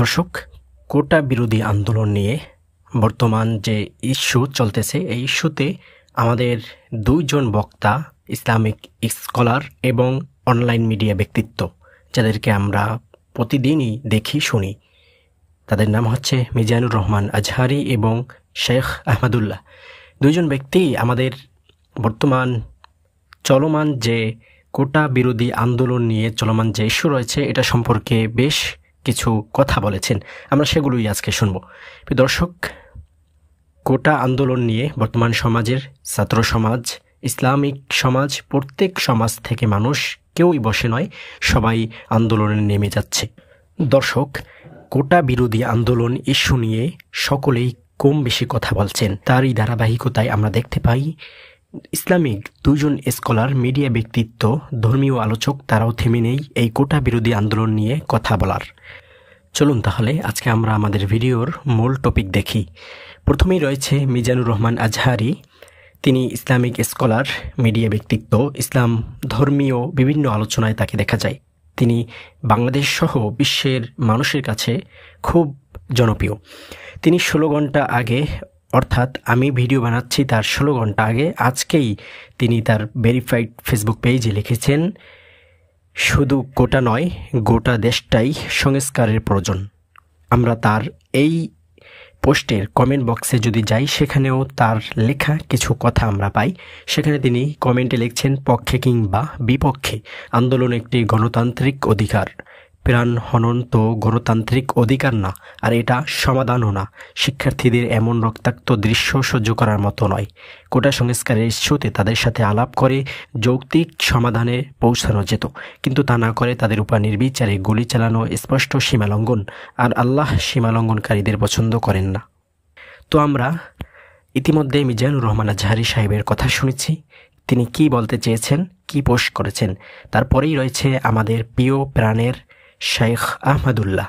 দর্শক, কোটা বিরোধী আন্দোলন নিয়ে বর্তমান যে ইস্যু চলতেছে, এই ইস্যুতে আমাদের দুইজন বক্তা ইসলামিক স্কলার এবং অনলাইন মিডিয়া ব্যক্তিত্ব, যাদেরকে আমরা প্রতিদিনই দেখি শুনি, তাদের নাম হচ্ছে মিজানুর রহমান আজহারি এবং শেখ আহমদুল্লাহ। দুইজন ব্যক্তি আমাদের বর্তমান চলমান যে কোটা বিরোধী আন্দোলন নিয়ে চলমান যে ইস্যু রয়েছে, এটা সম্পর্কে বেশ কিছু কথা বলেছেন। আমরা সেগুলোই আজকে শুনব। দর্শক, কোটা আন্দোলন নিয়ে বর্তমান সমাজের ছাত্র সমাজ, ইসলামিক সমাজ, প্রত্যেক সমাজ থেকে মানুষ কেউই বসে নয়, সবাই আন্দোলনে নেমে যাচ্ছে। দর্শক, কোটা বিরোধী আন্দোলন ইস্যু নিয়ে সকলেই কম বেশি কথা বলছেন। তারই ধারাবাহিকতায় আমরা দেখতে পাই ইসলামিক দুজন স্কলার, মিডিয়া ব্যক্তিত্ব, ধর্মীয় আলোচক, তারাও থেমে নেই এই কোটা বিরোধী আন্দোলন নিয়ে কথা বলার। চলুন তাহলে আজকে আমরা আমাদের ভিডিওর মূল টপিক দেখি। প্রথমেই রয়েছে মিজানুর রহমান আজহারি। তিনি ইসলামিক স্কলার, মিডিয়া ব্যক্তিত্ব, ইসলাম ধর্মীয় বিভিন্ন আলোচনায় তাকে দেখা যায়। তিনি বাংলাদেশ সহ বিশ্বের মানুষের কাছে খুব জনপ্রিয়। তিনি 16 ঘন্টা আগে, অর্থাৎ আমি ভিডিও বানাচ্ছি তার 16 ঘন্টা আগে, আজকেই তিনি তার ভেরিফাইড ফেসবুক পেজে লিখেছেন, শুধু কোটা নয়, গোটা দেশটাই সংস্কারের প্রয়োজন। আমরা তার এই পোস্টের কমেন্ট বক্সে যদি যাই, সেখানেও তার লেখা কিছু কথা আমরা পাই। সেখানে তিনি কমেন্টে লিখছেন, পক্ষে কিংবা বিপক্ষে, আন্দোলন একটি গণতান্ত্রিক অধিকার। প্রাণ হনন তো গণতান্ত্রিক অধিকার না, আর এটা সমাধানও না। শিক্ষার্থীদের এমন রক্তাক্ত দৃশ্য সহ্য করার মতো নয়। কোটা সংস্কারের ইস্যুতে তাদের সাথে আলাপ করে যৌক্তিক সমাধানে পৌঁছানো যেত, কিন্তু তা না করে তাদের উপর নির্বিচারে গুলি চালানো স্পষ্ট সীমালঙ্ঘন, আর আল্লাহ সীমালঙ্ঘনকারীদের পছন্দ করেন না। তো আমরা ইতিমধ্যে মিজানুর রহমান আজহারি সাহেবের কথা শুনেছি, তিনি কি বলতে চেয়েছেন, কি পোস্ট করেছেন। তারপরেই রয়েছে আমাদের প্রিয় প্রাণের শেখ আহমদুল্লাহ।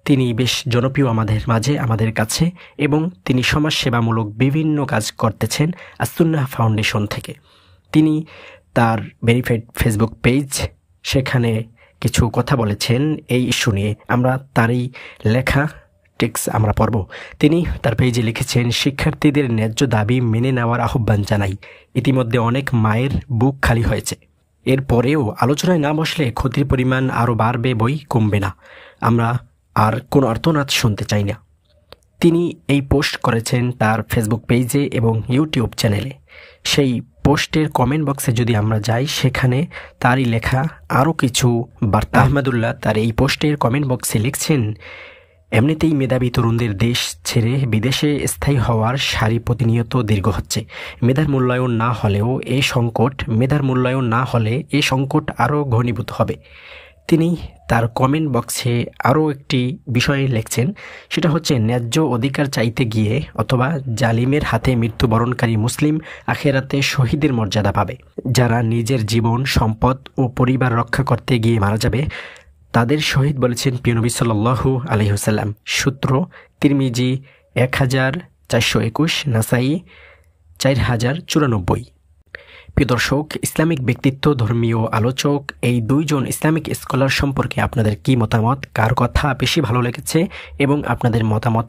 তিনি বেশ জনপ্রিয় আমাদের মাঝে, আমাদের কাছে, এবং তিনি সমাজসেবামূলক বিভিন্ন কাজ করতেছেন আসুন্নাহ ফাউন্ডেশন থেকে। তিনি তার ভেরিফাইড ফেসবুক পেজ, সেখানে কিছু কথা বলেছেন এই ইস্যু নিয়ে। আমরা তারই লেখা টেক্সট আমরা পড়ব। তিনি তার পেজে লিখেছেন, শিক্ষার্থীদের ন্যায্য দাবি মেনে নেওয়ার আহ্বান জানাই। ইতিমধ্যে অনেক মায়ের বুক খালি হয়েছে। এরপরেও আলোচনায় না বসলে ক্ষতির পরিমাণ আরও বাড়বে, বই কমবে না। আমরা আর কোনো আর্তনাদ শুনতে চাই না। তিনি এই পোস্ট করেছেন তার ফেসবুক পেজে এবং ইউটিউব চ্যানেলে। সেই পোস্টের কমেন্ট বক্সে যদি আমরা যাই, সেখানে তারই লেখা আরও কিছু বার্তা। আহমদুল্লাহ তার এই পোস্টের কমেন্ট বক্সে লিখছেন, এমনিতেই মেধাবী তরুণদের দেশ ছেড়ে বিদেশে স্থায়ী হওয়ার সারি প্রতিনিয়ত দীর্ঘ হচ্ছে। মেধার মূল্যায়ন না হলে এই সংকট আরও ঘনীভূত হবে। তিনি তার কমেন্ট বক্সে আরও একটি বিষয় লিখছেন, সেটা হচ্ছে, ন্যায্য অধিকার চাইতে গিয়ে অথবা জালিমের হাতে মৃত্যুবরণকারী মুসলিম আখেরাতে শহীদের মর্যাদা পাবে। যারা নিজের জীবন, সম্পদ ও পরিবার রক্ষা করতে গিয়ে মারা যাবে, তাদের শহীদ বলেছেন প্রিয় নবী সাল্লাল্লাহু আলাইহি ওয়াসাল্লাম। সূত্র তিরমিজি 1421, নাসাই 4094। প্রিয় দর্শক, ইসলামিক ব্যক্তিত্ব, ধর্মীয় আলোচক, এই দুইজন ইসলামিক স্কলার সম্পর্কে আপনাদের কি মতামত, কার কথা বেশি ভালো লেগেছে এবং আপনাদের মতামত